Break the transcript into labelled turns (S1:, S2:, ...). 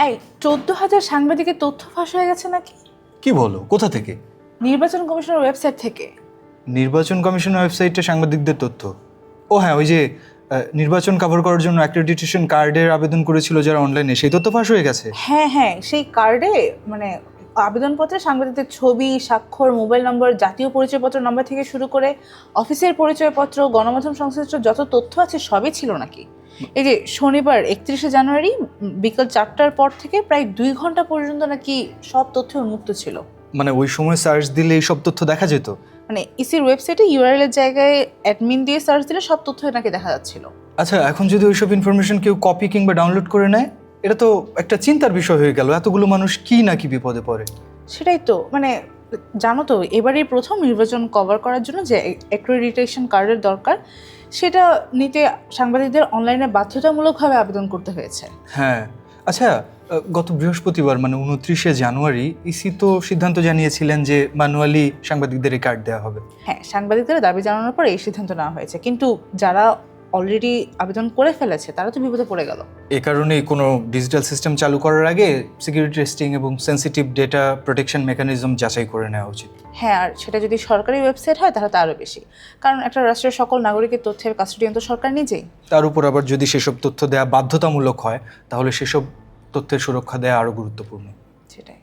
S1: এই 14,000 সাংবাদিকের তথ্য ফাঁস হয়ে গেছে নাকি?
S2: কি বলো, কোথা থেকে?
S1: নির্বাচন কমিশনের ওয়েবসাইট থেকে।
S2: নির্বাচন কমিশনের ওয়েবসাইটে সাংবাদিকদের তথ্য? ও হ্যাঁ, ওই যে নির্বাচন কভার করার জন্য অ্যাক্রেডিটেশন কার্ডের আবেদন করেছিল যারা অনলাইনে, সেই তথ্য ফাঁস হয়ে গেছে।
S1: হ্যাঁ, সেই কার্ডে মানে আবেদনপত্রে সাংবাদিকদের ছবি, স্বাক্ষর, মোবাইল নম্বর, জাতীয় পরিচয়পত্র নম্বর থেকে শুরু করে অফিসের পরিচয়পত্র, গণমাধ্যম সংশ্লিষ্ট যত তথ্য আছে সবই ছিল নাকি। এই যে শনিবার 31শে জানুয়ারি বিকেল 4টার পর থেকে প্রায় 2 ঘন্টা পর্যন্ত নাকি সব তথ্য উন্মুক্ত ছিল।
S2: মানে ওই সময় সার্চ দিলে এই সব তথ্য দেখা যেত?
S1: মানে ইসির ওয়েবসাইটে ইউআরএল এর জায়গায় অ্যাডমিন দিয়ে সার্চ দিলে সব তথ্য নাকি দেখা যাচ্ছিল।
S2: আচ্ছা, এখন যদি ওইসব ইনফরমেশন কেউ কপি কিংবা ডাউনলোড করে নেয়, এটা তো একটা চিন্তার বিষয় হয়ে গেল। এতগুলো মানুষ কি নাকি বিপদে পড়ে।
S1: সেটাই তো, মানে জানো তো এবারই প্রথম নির্বাচন কভার করার জন্য যে অ্যাক্রেডিটেশন কার্ডের দরকার সেটা নিতে সাংবাদিকদের অনলাইনে বাধ্যতামূলকভাবে আবেদন করতে হয়েছে।
S2: হ্যাঁ, আচ্ছা, গত বৃহস্পতিবার মানে 29শে জানুয়ারি ইসি তো সিদ্ধান্ত জানিয়েছিলেন যে ম্যানুয়ালি সাংবাদিকদের এই কার্ড দেওয়া হবে।
S1: হ্যাঁ, সাংবাদিকদের দাবি জানানোর পর এই সিদ্ধান্ত নেওয়া হয়েছে, কিন্তু যারা অলরেডি আবেদন করে ফেলেছে তারা তো বিপদে পড়ে গেল।
S2: এ কারণেই কোনো ডিজিটাল সিস্টেম চালু করার আগে সিকিউরিটি টেস্টিং এবং সেনসিটিভ ডেটা প্রোটেকশন মেকানিজম যাচাই করে নেওয়া উচিত।
S1: হ্যাঁ, আর সেটা যদি সরকারি ওয়েবসাইট হয় তাহলে তো আরও বেশি, কারণ একটা রাষ্ট্রের সকল নাগরিকের তথ্যের কাস্টোডিয়ান তো সরকার নিজেই।
S2: তার উপর আবার যদি সেসব তথ্য দেওয়া বাধ্যতামূলক হয় তাহলে সেসব তথ্যের সুরক্ষা দেওয়া আরও গুরুত্বপূর্ণ।
S1: সেটাই।